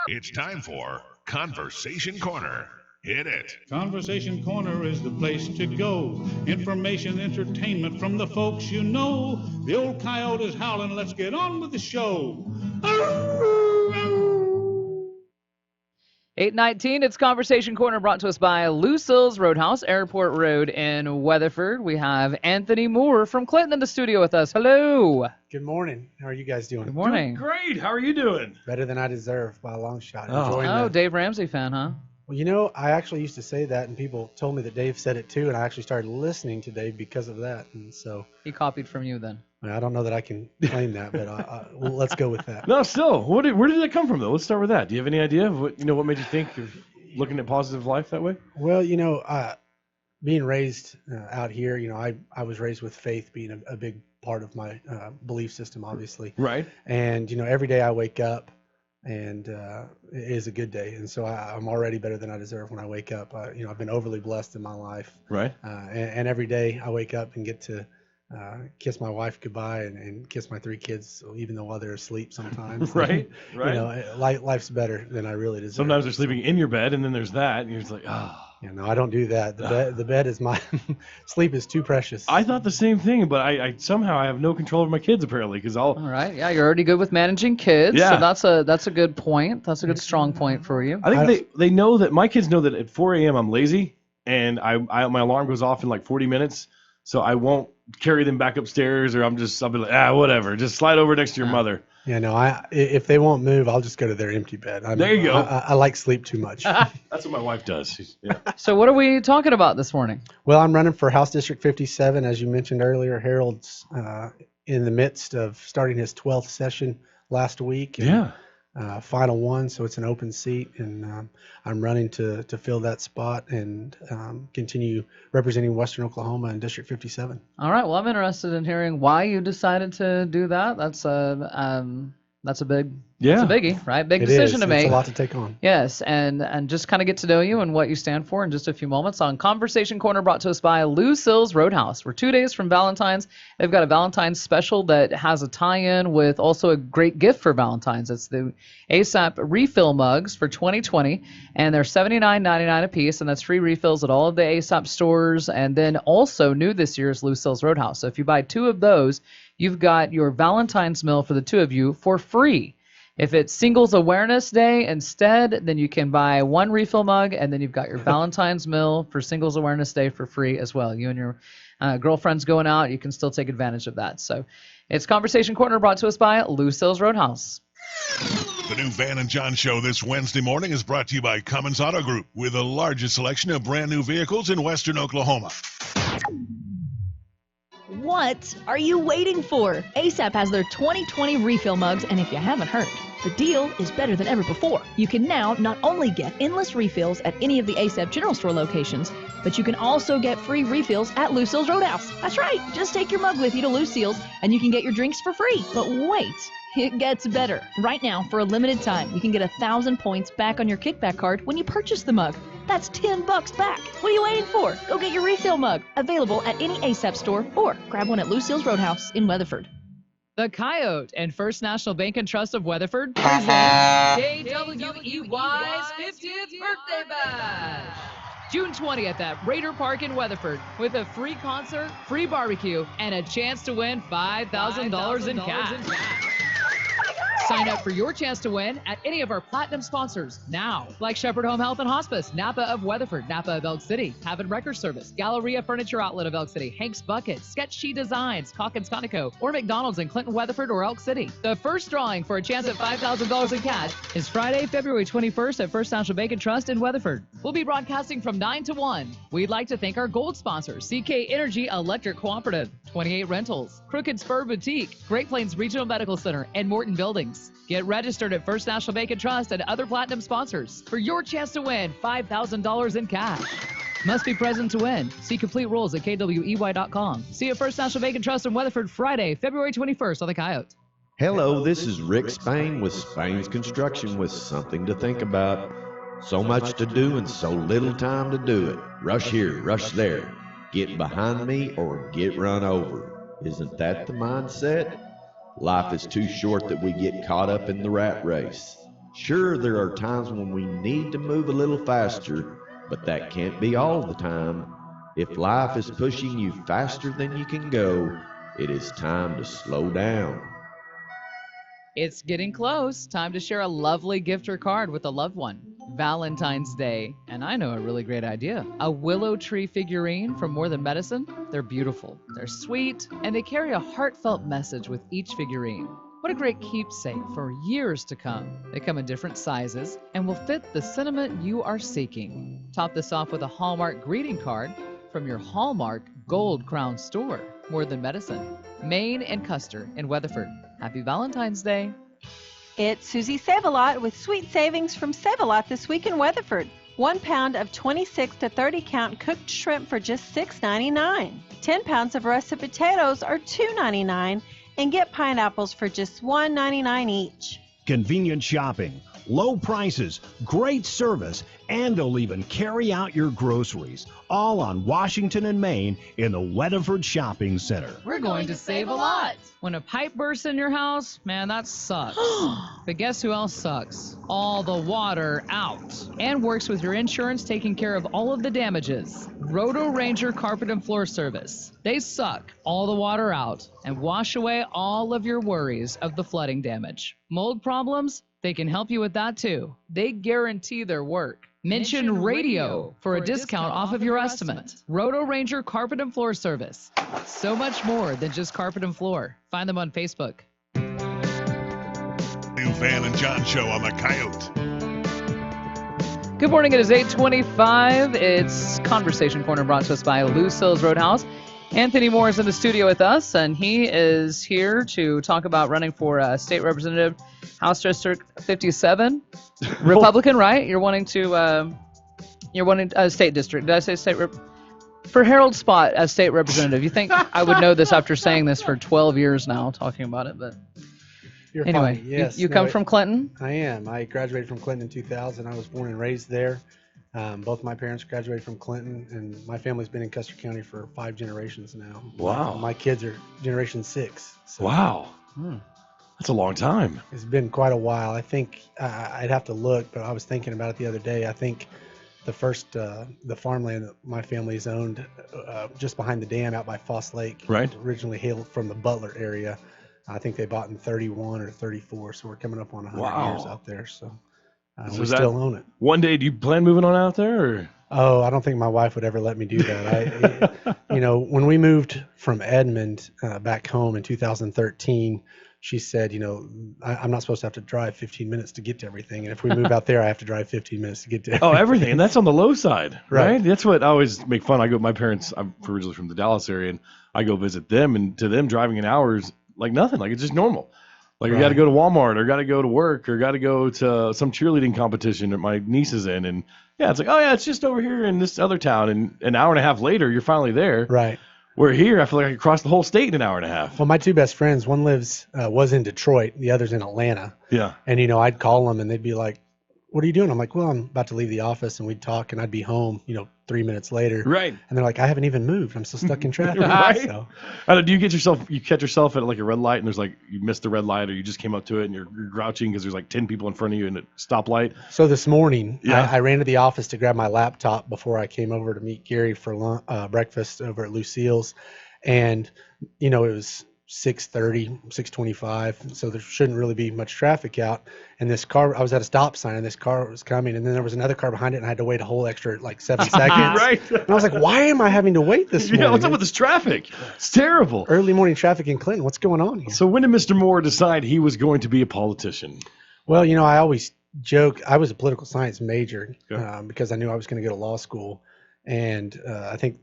It's time for Conversation Corner. Hit it. Conversation Corner is the place to go. Information, entertainment from the folks you know. The old coyote is howling. Let's get on with the show. 8:19, it's Conversation Corner brought to us by Lucille's Roadhouse, Airport Road in Weatherford. We have Anthony Moore from Clinton in the studio with us. Hello. Good morning. How are you guys doing? Good morning. Doing great. How are you doing? Better than I deserve by a long shot. Oh, Dave Ramsey fan, huh? Well, you know, I actually used to say that, and people told me that Dave said it too, and I actually started listening to Dave because of that. And so He copied from you then. I don't know that I can claim that, but well, let's go with that. No, still. Where did that come from, though? Let's start with that. Do you have any idea of what made you think of looking at positive life that way? Well, you know, being raised out here, you know, I was raised with faith being a big part of my belief system, obviously. Right. And, you know, every day I wake up and it is a good day. And so I'm already better than I deserve when I wake up. You know, I've been overly blessed in my life. Right. And every day I wake up and get to kiss my wife goodbye and kiss my 3 kids, even though while they're asleep sometimes. Right. You know, life's better than I really deserve. Sometimes they're sleeping in your bed, and then there's that, and you're just like, You know, I don't do that. The bed is my sleep is too precious. I thought the same thing, but I somehow I have no control over my kids apparently, because All right. Yeah, you're already good with managing kids. Yeah. So that's a good point. That's a good strong point for you. I think they know that my kids know that at 4 a.m. I'm lazy, and my alarm goes off in like 40 minutes, so I won't carry them back upstairs, or I'll be like, whatever, just slide over next to your mother. Yeah, no, if they won't move, I'll just go to their empty bed. There you go. I like sleep too much. That's what my wife does. Yeah. So what are we talking about this morning? Well, I'm running for House District 57, as you mentioned earlier. Harold's in the midst of starting his 12th session last week. And, final one, so it's an open seat, and I'm running to fill that spot and continue representing Western Oklahoma in District 57. All right. Well, I'm interested in hearing why you decided to do that. That's a biggie, right? Big decision to make. It's a lot to take on. Yes, and just kind of get to know you and what you stand for in just a few moments on Conversation Corner, brought to us by Lucille's Roadhouse. We're 2 days from Valentine's. They've got a Valentine's special that has a tie-in with also a great gift for Valentine's. It's the ASAP refill mugs for 2020, and they're $79.99 a piece, and that's free refills at all of the ASAP stores. And then also new this year is Lucille's Roadhouse. So if you buy 2 of those, you've got your Valentine's meal for the 2 of you for free. If it's Singles Awareness Day instead, then you can buy 1 refill mug, and then you've got your Valentine's meal for Singles Awareness Day for free as well. You and your girlfriends going out, you can still take advantage of that. So it's Conversation Corner, brought to us by Lucille's Roadhouse. The new Van and John show this Wednesday morning is brought to you by Cummins Auto Group, with the largest selection of brand new vehicles in Western Oklahoma. What are you waiting for? ASAP has their 2020 refill mugs, and if you haven't heard, the deal is better than ever before. You can now not only get endless refills at any of the ASAP General Store locations, but you can also get free refills at Lucille's Roadhouse. That's right, just take your mug with you to Lucille's, and you can get your drinks for free. But wait, it gets better. Right now, for a limited time, you can get 1,000 points back on your kickback card when you purchase the mug. That's $10 back. What are you waiting for? Go get your refill mug. Available at any ASAP store, or grab one at Lucille's Roadhouse in Weatherford. The Coyote and First National Bank and Trust of Weatherford present KWEY's 50th birthday bash. June 20th at Raider Park in Weatherford, with a free concert, free barbecue, and a chance to win $5,000 in cash. Sign up for your chance to win at any of our platinum sponsors now, like Shepherd Home Health and Hospice, Napa of Weatherford, Napa of Elk City, Havin Record Service, Galleria Furniture Outlet of Elk City, Hank's Bucket, Sketch Sheet Designs, Calkins Conoco, or McDonald's in Clinton, Weatherford, or Elk City. The first drawing for a chance at $5,000 in cash is Friday, February 21st at First National Bank and Trust in Weatherford. We'll be broadcasting from 9 to 1. We'd like to thank our gold sponsors, CK Energy Electric Cooperative, 28 Rentals, Crooked Spur Boutique, Great Plains Regional Medical Center, and Morton Buildings. Get registered at First National Bank and Trust and other platinum sponsors for your chance to win $5,000 in cash. Must be present to win. See complete rules at kwey.com. See you at First National Bank and Trust in Weatherford Friday, February 21st on the Coyote. Hello, this is Rick Spain with Spain's Construction with something to think about. So much to do and so little time to do it. Rush here, rush there. Get behind me or get run over. Isn't that the mindset? Life is too short that we get caught up in the rat race. Sure, there are times when we need to move a little faster, but that can't be all the time. If life is pushing you faster than you can go, it is time to slow down. It's getting close. Time to share a lovely gift or card with a loved one. Valentine's Day. And I know a really great idea. A willow tree figurine from More Than Medicine. They're beautiful, they're sweet, and they carry a heartfelt message with each figurine. What a great keepsake for years to come. They come in different sizes and will fit the sentiment you are seeking. Top this off with a Hallmark greeting card from your Hallmark Gold Crown store. More Than Medicine. Maine and Custer in Weatherford. Happy Valentine's Day. It's Susie Save-A-Lot with sweet savings from Save-A-Lot this week in Weatherford. 1 pound of 26 to 30 count cooked shrimp for just $6.99. 10 pounds of russet potatoes are $2.99, and get pineapples for just $1.99 each. Convenient shopping, low prices, great service, and they'll even carry out your groceries. All on Washington and Main in the Weatherford Shopping Center. We're going to save a lot. When a pipe bursts in your house, man, that sucks. But guess who else sucks? All the water out. And works with your insurance, taking care of all of the damages. Roto Ranger Carpet and Floor Service. They suck all the water out and wash away all of your worries of the flooding damage. Mold problems? They can help you with that too. They guarantee their work. Mention radio for a discount off of your estimate. Roto Ranger Carpet and Floor Service. So much more than just carpet and floor. Find them on Facebook. New Van and John show on the Coyote. Good morning. It is 8:25. It's Conversation Corner brought to us by Loose Hills Roadhouse. Anthony Moore is in the studio with us, and he is here to talk about running for state representative, House District 57, Republican, right? You're wanting state district. Did I say state rep? For Harold's spot as state representative. You think I would know this after saying this for 12 years now, talking about it, but You're anyway, fine. Yes, you come from Clinton? I am. I graduated from Clinton in 2000. I was born and raised there. Both my parents graduated from Clinton, and my family's been in Custer County for 5 generations now. Wow. My kids are generation 6. So Wow. That's a long time. It's been quite a while. I think I'd have to look, but I was thinking about it the other day. I think the first, the farmland that my family's owned just behind the dam out by Foss Lake, Right. originally hailed from the Butler area. I think they bought in 31 or 34, so we're coming up on 100 Wow. years out there. So, So we that- still own it. One day, do you plan moving on out there? Or? Oh, I don't think my wife would ever let me do that. When we moved from Edmond back home in 2013, she said, I'm not supposed to have to drive 15 minutes to get to everything. And if we move out there, I have to drive 15 minutes to get to everything. Oh, everything. And that's on the low side, right? Right. That's what I always make fun. My parents, I'm originally from the Dallas area, and I go visit them, and to them, driving an hour is like nothing. Like, it's just normal. Like, I got to go to Walmart, or got to go to work, or got to go to some cheerleading competition that my niece is in. And yeah, it's like, oh yeah, it's just over here in this other town. And an hour and a half later, you're finally there. Right. Where here, I feel like I could cross the whole state in an hour and a half. Well, my 2 best friends, one was in Detroit, the other's in Atlanta. Yeah. And, I'd call them and they'd be like, what are you doing? I'm like, well, I'm about to leave the office, and we'd talk, and I'd be home, 3 minutes later. Right. And they're like, I haven't even moved. I'm still stuck in traffic. Right. So, Do you catch yourself at like a red light, and there's like, you missed the red light, or you just came up to it and you're grouching because there's like 10 people in front of you in a stoplight? so this morning, Yeah. I ran to the office to grab my laptop before I came over to meet Gary for breakfast over at Lucille's. And, it was 6:30, 6:25, so there shouldn't really be much traffic out. And this car, I was at a stop sign, and this car was coming, and then there was another car behind it, and I had to wait a whole extra 7 seconds. Right. And I was like, why am I having to wait this morning? Yeah, what's up with this traffic? It's terrible. Early morning traffic in Clinton. What's going on here? So when did Mr. Moore decide he was going to be a politician? Well, I always joke, I was a political science major Yeah. because I knew I was going to go to law school. And I think,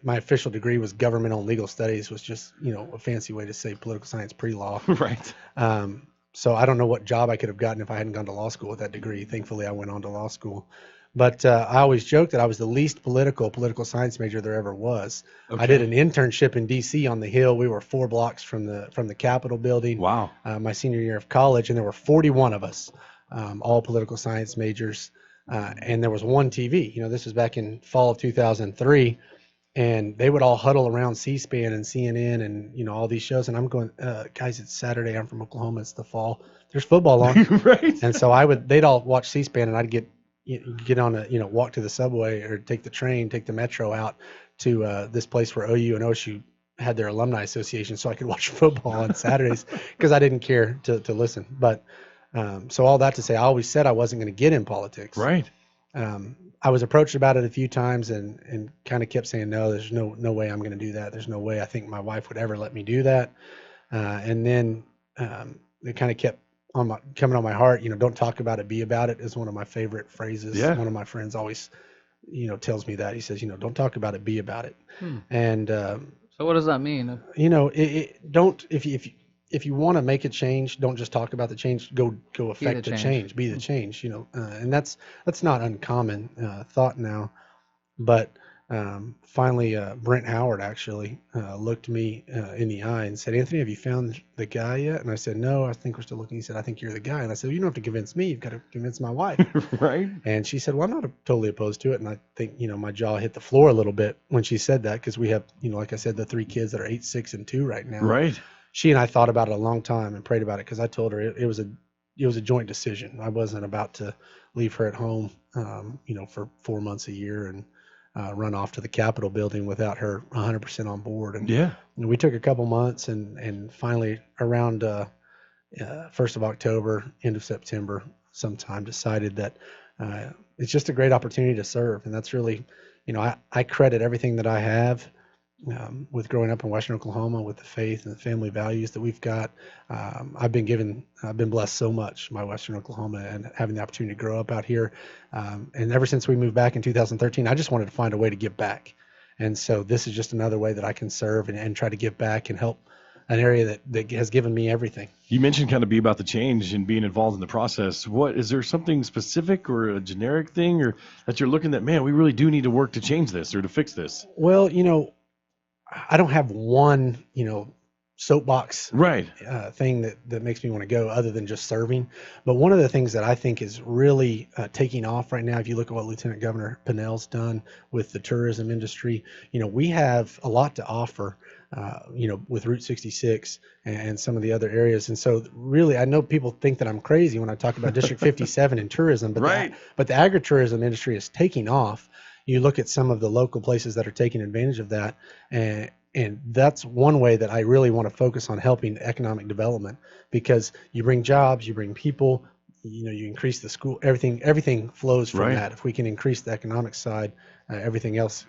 my official degree was governmental and legal studies, was just, a fancy way to say political science pre-law. Right. So I don't know what job I could have gotten if I hadn't gone to law school with that degree. Thankfully, I went on to law school. But I always joke that I was the least political science major there ever was. Okay. I did an internship in D.C. on the Hill. We were 4 blocks from the Capitol building. Wow. My senior year of college, and there were 41 of us, all political science majors. And there was one TV. This was back in fall of 2003. and they would all huddle around C-SPAN and CNN and all these shows. And I'm going, guys, it's Saturday. I'm from Oklahoma. It's the fall. There's football on. Right. And so they'd all watch C-SPAN, and I'd get on walk to the subway or take the train, take the metro out to this place where OU and OSU had their alumni association, so I could watch football on Saturdays because I didn't care to listen. But so all that to say, I always said I wasn't going to get in politics. Right. I was approached about it a few times and kind of kept saying, no, there's no way I'm going to do that. There's no way I think my wife would ever let me do that. And then it kind of kept coming on my heart. Don't talk about it, be about it is one of my favorite phrases. Yeah. One of my friends always, tells me that. He says, don't talk about it, be about it. And so what does that mean? Don't, if you want to make a change, don't just talk about the change, go affect the change, be the change, and that's not uncommon thought now. But finally, Brent Howard actually looked me in the eye and said, Anthony, have you found the guy yet? And I said, no, I think we're still looking. He said, I think you're the guy. And I said, well, you don't have to convince me. You've got to convince my wife. Right. And she said, well, I'm not totally opposed to it. And I think, my jaw hit the floor a little bit when she said that, because we have, like I said, the 3 kids that are 8, 6, and 2 right now. Right. She and I thought about it a long time and prayed about it, because I told her it was a joint decision. I wasn't about to leave her at home, for 4 months a year and run off to the Capitol building without her 100% on board. And yeah, we took a couple months and finally around 1st of October, end of September, sometime decided that it's just a great opportunity to serve. And that's really, I credit everything that I have with growing up in Western Oklahoma, with the faith and the family values that we've got. I've been blessed so much by Western Oklahoma and having the opportunity to grow up out here. And ever since we moved back in 2013, I just wanted to find a way to give back. And so this is just another way that I can serve and try to give back and help an area that has given me everything. You mentioned kind of be about the change and being involved in the process. What is there something specific or a generic thing or that you're looking at, man, we really do need to work to change this or to fix this? Well, I don't have one, soapbox thing that makes me want to go other than just serving. But one of the things that I think is really taking off right now, if you look at what Lieutenant Governor Pinnell's done with the tourism industry, we have a lot to offer, with Route 66 and some of the other areas. And so really, I know people think that I'm crazy when I talk about District 57 and tourism, but but the agritourism industry is taking off. You look at some of the local places that are taking advantage of that, and that's one way that I really want to focus on helping economic development, because you bring jobs, you bring people, you increase the school, everything flows from that. If we can increase the economic side, everything else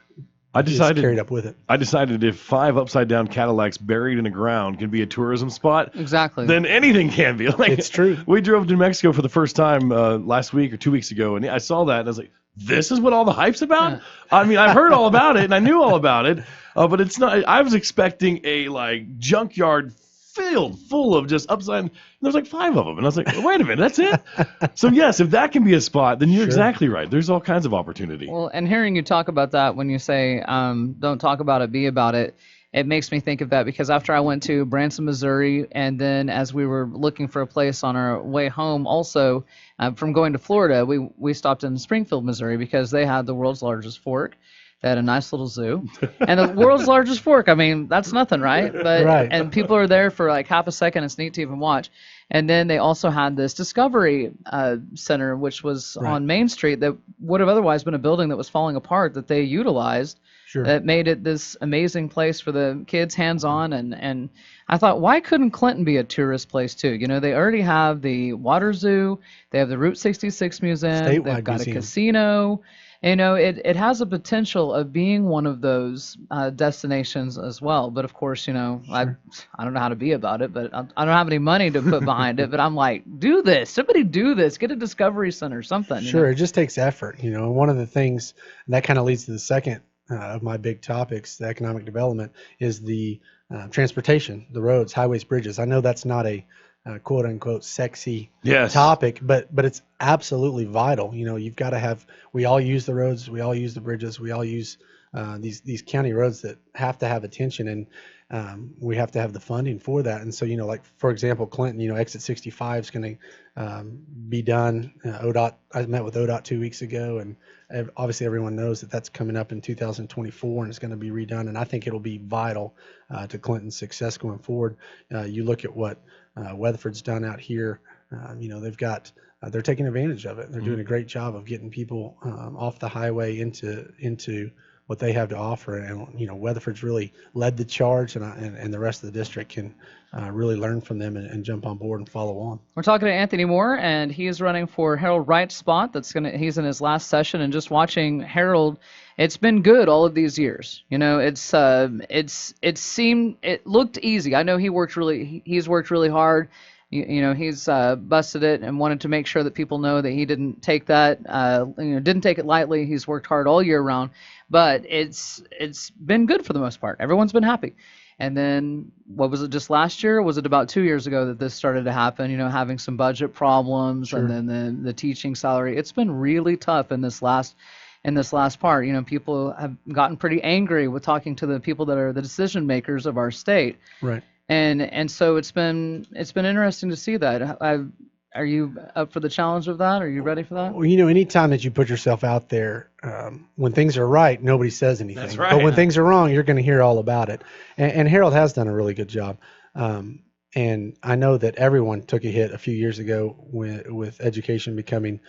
is carried up with it. I decided if 5 upside down Cadillacs buried in the ground can be a tourism spot, exactly, then anything can be. Like, it's true. We drove to New Mexico for the first time last week or 2 weeks ago, and I saw that and I was like, this is what all the hype's about? Yeah. I mean, I've heard all about it and I knew all about it, but it's not. I was expecting a junkyard filled full of just upside. And there's 5 of them, and I was like, wait a minute, that's it? So yes, if that can be a spot, then you're exactly right. There's all kinds of opportunity. Well, and hearing you talk about that when you say don't talk about it, be about it. It makes me think of that because after I went to Branson, Missouri, and then as we were looking for a place on our way home also from going to Florida, we stopped in Springfield, Missouri, because they had the world's largest fork. They had a nice little zoo. And the world's largest fork, I mean, that's nothing, right? But and people are there for half a second. It's neat to even watch. And then they also had this Discovery Center, which was on Main Street, that would have otherwise been a building that was falling apart that they utilized. That made it this amazing place for the kids, hands-on, and I thought, why couldn't Clinton be a tourist place too? They already have the Water Zoo, they have the Route 66 Museum, they've got a casino. It has a potential of being one of those destinations as well. But of course, I don't know how to be about it, but I don't have any money to put behind it. But I'm like, do this, somebody do this, get a Discovery Center, something. Sure, it just takes effort. One of the things that kind of leads to the second of my big topics, the economic development, is the transportation, the roads, highways, bridges. I know that's not a quote unquote sexy topic, but it's absolutely vital. You've got to have, we all use the roads, we all use the bridges, we all use these county roads that have to have attention. we have to have the funding for that. And so, like, for example, Clinton, exit 65 is going to be done. ODOT, I met with ODOT 2 weeks ago, and obviously everyone knows that that's coming up in 2024 and it's going to be redone. And I think it'll be vital to Clinton's success going forward. You look at what Weatherford's done out here. They've got, they're taking advantage of it. They're doing a great job of getting people off the highway into what they have to offer. And, Weatherford's really led the charge, and the rest of the district can really learn from them and jump on board and follow on. We're talking to Anthony Moore, and he is running for Harold Wright's spot. He's in his last session, and just watching Harold, it's been good all of these years. It looked easy. I know he's worked really hard. He's busted it and wanted to make sure that people know that he didn't take didn't take it lightly. He's worked hard all year round, but it's been good for the most part. Everyone's been happy. And then, what was it, just last year? Or was it about 2 years ago that this started to happen? Having some budget problems, Sure. And then the teaching salary. It's been really tough in this last part. People have gotten pretty angry with talking to the people that are the decision makers of our state. Right. And so it's been interesting to see that. Are you up for the challenge of that? Are you ready for that? Well, anytime that you put yourself out there, when things are right, nobody says anything. That's right. But when things are wrong, you're going to hear all about it. And Harold has done a really good job. And I know that everyone took a hit a few years ago with education becoming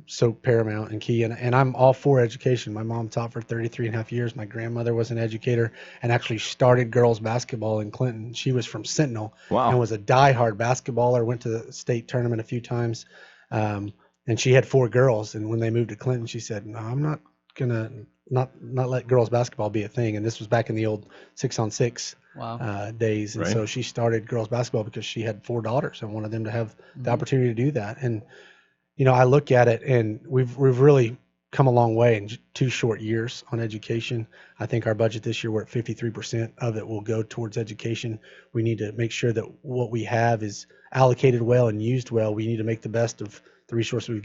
so paramount and key. And I'm all for education. My mom taught for 33 and a half years. My grandmother was an educator and actually started girls basketball in Clinton. She was from Sentinel. Wow. And was a diehard basketballer, went to the state tournament a few times. And she had 4 girls. And when they moved to Clinton, she said, no, I'm not going to not let girls basketball be a thing. And this was back in the old 6-on-6 days. And Right. so she started girls basketball because she had 4 daughters and wanted them to have the opportunity to do that. And I look at it, and we've really come a long way in 2 short years on education. I think our budget this year, we're at 53% of it will go towards education. We need to make sure that what we have is allocated well and used well. We need to make the best of the resources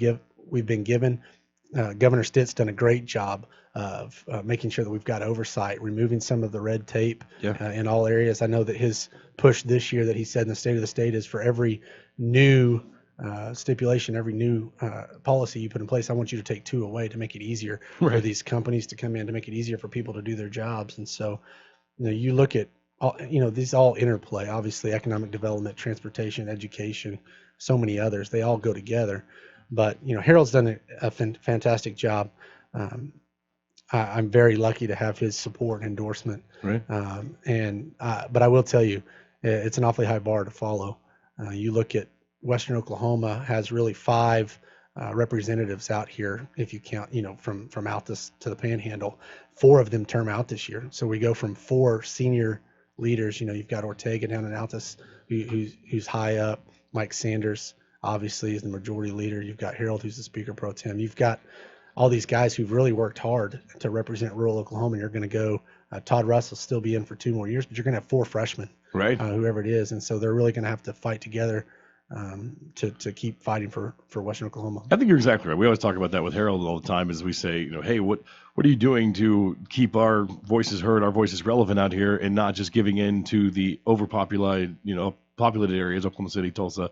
we've been given. Governor Stitt's done a great job of making sure that we've got oversight, removing some of the red tape in all areas. I know that his push this year that he said in the State of the State is for every new stipulation, every new policy you put in place, I want you to take 2 away to make it easier for these companies to come in, to make it easier for people to do their jobs. And so, you look at these all interplay. Obviously, economic development, transportation, education, so many others. They all go together. But Harold's done a fantastic job. I'm very lucky to have his support and endorsement. Right. But I will tell you, it's an awfully high bar to follow. You look at Western Oklahoma has really 5 representatives out here, if you count, from Altus to the Panhandle. 4 of them term out this year. So we go from 4 senior leaders. You've got Ortega down in Altus, who's high up. Mike Sanders, obviously, is the majority leader. You've got Harold, who's the Speaker Pro Tem. You've got all these guys who've really worked hard to represent rural Oklahoma. And you're going to go, Todd Russ will still be in for 2 more years, but you're going to have 4 freshmen, Right. Whoever it is. And so they're really going to have to fight together to keep fighting for Western Oklahoma. I think you're exactly right. We always talk about that with Harold all the time, as we say, hey, what are you doing to keep our voices heard, our voices relevant out here, and not just giving in to the overpopulated, populated areas, Oklahoma City, Tulsa.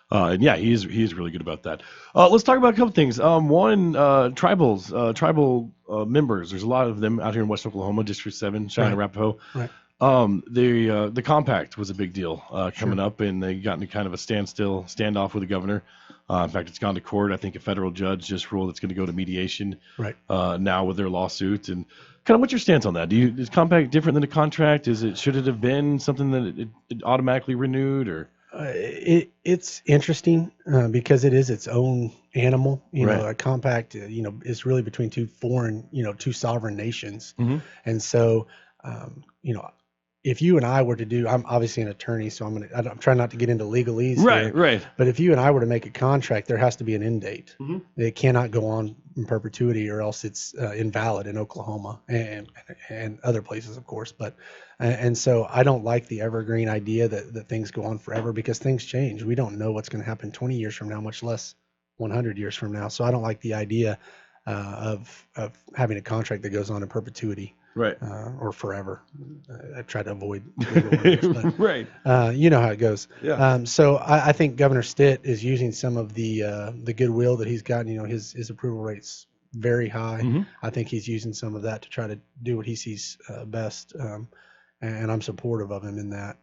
And yeah, he's really good about that. Let's talk about a couple things. One, tribal members. There's a lot of them out here in West Oklahoma, District 7, Cheyenne, Arapahoe. Right. The compact was a big deal coming up, and they got into kind of a standoff with the governor. In fact, it's gone to court. I think a federal judge just ruled it's going to go to mediation now with their lawsuit. And kind of what's your stance on that? Is compact different than a contract? Should it have been something that it automatically renewed, or? It's interesting because it is its own animal. A compact, is really between 2 foreign, 2 sovereign nations. Mm-hmm. And so, if you and I were to do, I'm obviously an attorney, so I'm trying not to get into legalese. Right. But if you and I were to make a contract, there has to be an end date. Mm-hmm. It cannot go on in perpetuity, or else it's invalid in Oklahoma and other places, of course. But and so I don't like the evergreen idea that things go on forever, because things change. We don't know what's going to happen 20 years from now, much less 100 years from now. So I don't like the idea of having a contract that goes on in perpetuity. Right. Or forever. I try to avoid legal words, but right. You know how it goes. Yeah. So I think Governor Stitt is using some of the goodwill that he's gotten. You know, his approval rate's very high. Mm-hmm. I think he's using some of that to try to do what he sees best, and I'm supportive of him in that.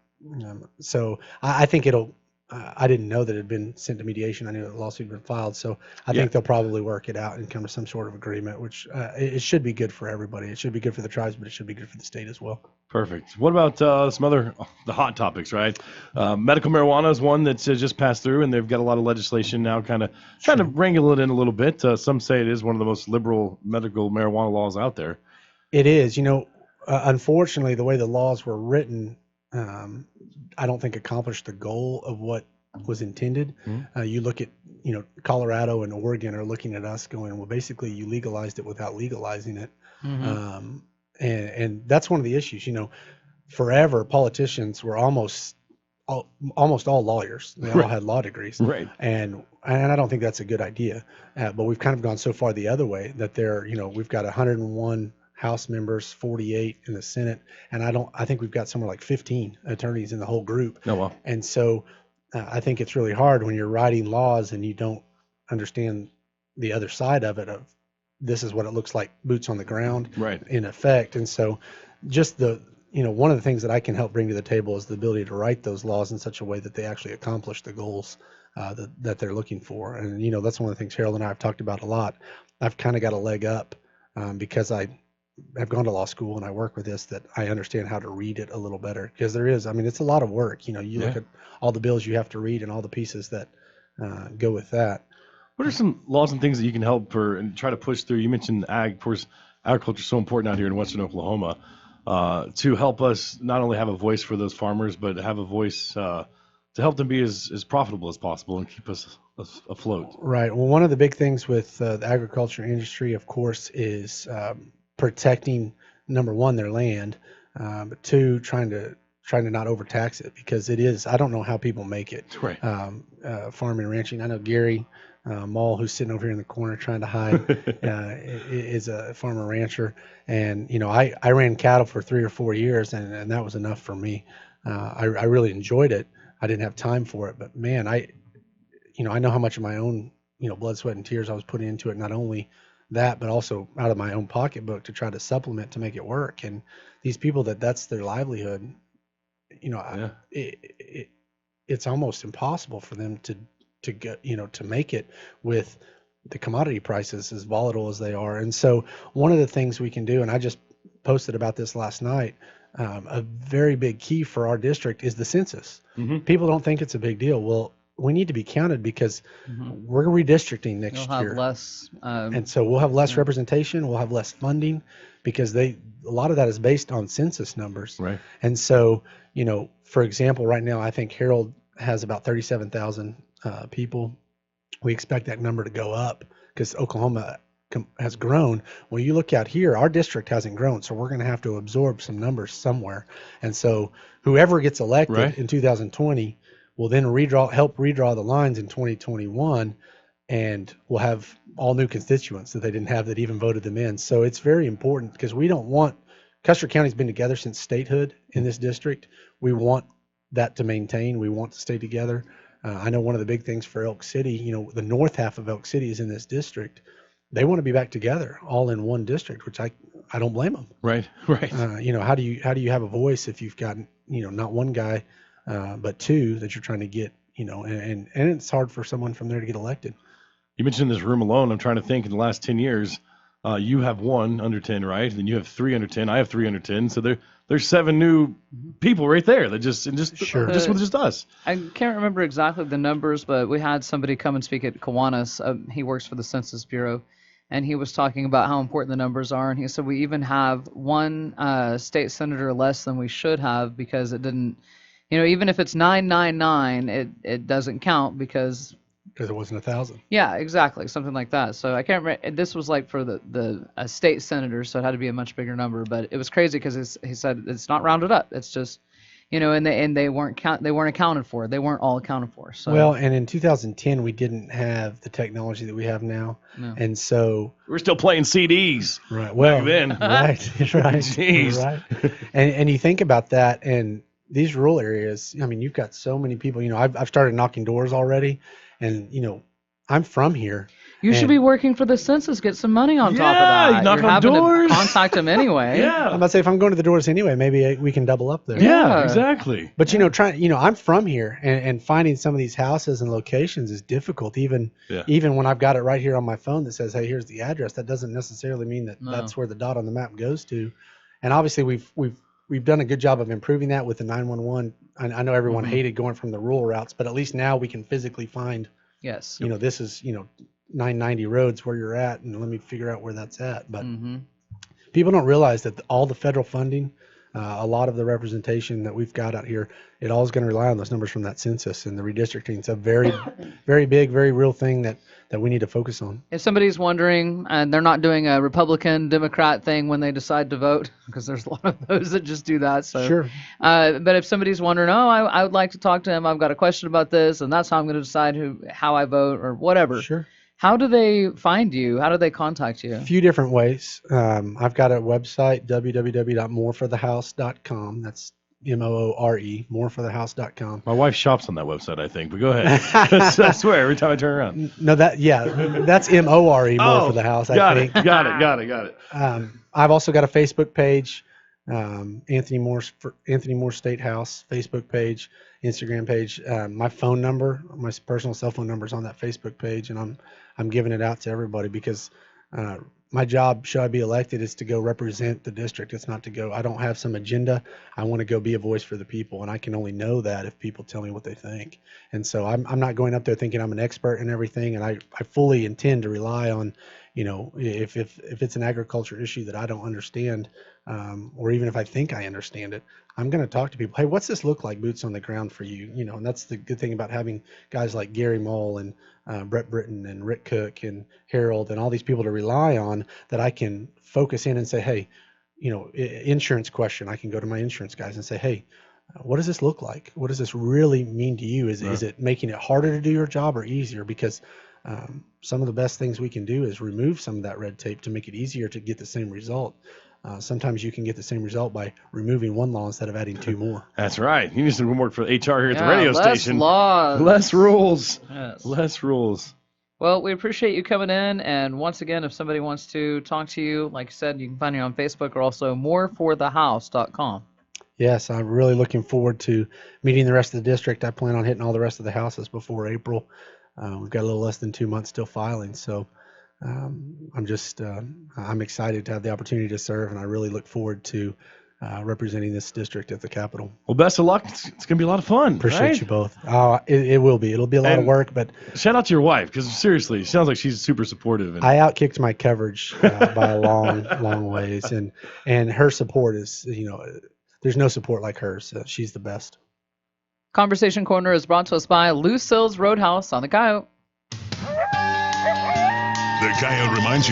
So I think it'll. I didn't know that it had been sent to mediation. I knew the lawsuit had been filed, so I think they'll probably work it out and come to some sort of agreement, which it should be good for everybody. It should be good for the tribes, but it should be good for the state as well. Perfect. What about some other the hot topics, right? Medical marijuana is one that's just passed through, and they've got a lot of legislation now kind of trying to wrangle it in a little bit. Some say it is one of the most liberal medical marijuana laws out there. It is. You know, unfortunately, the way the laws were written, I don't think accomplished the goal of what was intended. Mm-hmm. You look at, you know, Colorado and Oregon are looking at us going, well, basically you legalized it without legalizing it. Mm-hmm. And that's one of the issues. You know, forever politicians were almost all lawyers. They all had law degrees. Right. And I don't think that's a good idea. But we've kind of gone so far the other way that we've got 101 House members, 48 in the Senate, and I think we've got somewhere like 15 attorneys in the whole group. Oh, wow. And so I think it's really hard when you're writing laws and you don't understand the other side of it, of this is what it looks like, boots on the ground, right, in effect. And so just one of the things that I can help bring to the table is the ability to write those laws in such a way that they actually accomplish the goals that they're looking for. And, you know, that's one of the things Harold and I have talked about a lot. I've kind of got a leg up because I've gone to law school and I work with this, that I understand how to read it a little better, because it's a lot of work. You know, you look at all the bills you have to read and all the pieces that go with that. What are some laws and things that you can help and try to push through? You mentioned ag. Of course, agriculture is so important out here in Western Oklahoma to help us not only have a voice for those farmers, but have a voice to help them be as profitable as possible and keep us afloat. Right. Well, one of the big things with the agriculture industry, of course, is protecting, number one, their land, but two, trying to not overtax it, because it is. I don't know how people make it. Right. Farming and ranching. I know Gary Mall, who's sitting over here in the corner trying to hide, is a farmer rancher, and you know, I ran cattle for 3 or 4 years, and that was enough for me. I really enjoyed it. I didn't have time for it, but man, I know how much of my own, blood, sweat, and tears I was putting into it. Not only that, but also out of my own pocketbook to try to supplement to make it work. And these people that's their livelihood, it's almost impossible for them to get, to make it with the commodity prices as volatile as they are. And so one of the things we can do, and I just posted about this last night, a very big key for our district is the census. Mm-hmm. People don't think it's a big deal. Well, we need to be counted because we're redistricting next year. You'll have less, and so we'll have less representation. We'll have less funding because a lot of that is based on census numbers. Right. And so, for example, right now I think Harold has about 37,000 people. We expect that number to go up because Oklahoma has grown. Well, you look out here, our district hasn't grown, so we're going to have to absorb some numbers somewhere. And so whoever gets elected in 2020 will then help redraw the lines in 2021, and we'll have all new constituents that they didn't have that even voted them in. So it's very important because we don't want – Custer County's been together since statehood in this district. We want that to maintain. We want to stay together. I know one of the big things for Elk City, the north half of Elk City is in this district. They want to be back together all in one district, which I don't blame them. Right. How do you have a voice if you've got, not one guy – but two that you're trying to get, and it's hard for someone from there to get elected. You mentioned this room alone. I'm trying to think in the last 10 years, you have 1 under 10, right? Then you have 3 under 10. I have 3 under 10. So there's 7 new people right there that just with just us. I can't remember exactly the numbers, but we had somebody come and speak at Kiwanis. He works for the Census Bureau, and he was talking about how important the numbers are. And he said we even have 1 state senator less than we should have because it didn't. Even if it's 999, it doesn't count because it wasn't 1,000. Yeah, exactly, something like that. So I can't remember. This was like for the state senator, so it had to be a much bigger number. But it was crazy because he said it's not rounded up. It's just and they weren't accounted for. They weren't all accounted for. So Well, and in 2010 we didn't have the technology that we have now, No. and so We're still playing CDs. right. Well, back then. right. Jeez. Right. And you think about that, and these rural areas. I mean, you've got so many people. I've started knocking doors already, and I'm from here. you should and- be working for the census. Get some money on top of Yeah, that. you knock You're on having doors. to contact them anyway. I'm about to say, if I'm going to the doors anyway, maybe we can double up there. Yeah, Yeah. exactly. But I'm from here, and finding some of these houses and locations is difficult. Even when I've got it right here on my phone that says, "Hey, here's the address," that doesn't necessarily mean that No. that's where the dot on the map goes to. And obviously, we've done a good job of improving that with the 911. I know everyone hated going from the rural routes, but at least now we can physically find. Yes. This is 990 roads where you're at, and let me figure out where that's at. But people don't realize that all the federal funding, a lot of the representation that we've got out here, it all is going to rely on those numbers from that census, and the redistricting. It's a very, very big, very real thing that we need to focus on. If somebody's wondering, and they're not doing a Republican Democrat thing when they decide to vote, because there's a lot of those that just do that. So Sure. But if somebody's wondering, I would like to talk to him. I've got a question about this, and that's how I'm going to decide how I vote or whatever. Sure. How do they find you? How do they contact you? A few different ways. I've got a website, www.moreforthehouse.com. That's MOORE, moreforthehouse.com. My wife shops on that website, I think, but go ahead. I swear, every time I turn around. No, that's MORE, More for the House, I think. Got it. I've also got a Facebook page, Anthony Moore State House Facebook page, Instagram page. My phone number, my personal cell phone number is on that Facebook page, and I'm giving it out to everybody because my job, should I be elected, is to go represent the district. It's not to go, I don't have some agenda. I want to go be a voice for the people, and I can only know that if people tell me what they think. And so I'm not going up there thinking I'm an expert in everything, and I fully intend to rely on, if it's an agriculture issue that I don't understand, or even if I think I understand it, I'm going to talk to people. Hey, what's this look like, boots on the ground for you? And that's the good thing about having guys like Gary Mull and Brett Britton and Rick Cook and Harold and all these people to rely on, that I can focus in and say, hey, insurance question. I can go to my insurance guys and say, hey, what does this look like? What does this really mean to you? Is it making it harder to do your job or easier? Because some of the best things we can do is remove some of that red tape to make it easier to get the same result. Sometimes you can get the same result by removing one law instead of adding two more. That's right. You need to work for HR here at the radio station. Laws. Less rules. Yes. Less rules. Well, we appreciate you coming in. And once again, if somebody wants to talk to you, like you said, you can find you on Facebook or also moreforthehouse.com. Yes, I'm really looking forward to meeting the rest of the district. I plan on hitting all the rest of the houses before April. We've got a little less than 2 months still filing, so I'm excited to have the opportunity to serve, and I really look forward to representing this district at the Capitol. Well, best of luck. It's going to be a lot of fun. Appreciate you both. It will be. It'll be a lot of work, but shout out to your wife, because seriously, it sounds like she's super supportive. I outkicked my coverage by a long ways, and her support is, there's no support like hers. She's the best. Conversation Corner is brought to us by Lucille's Roadhouse on the Coyote. The Coyote reminds you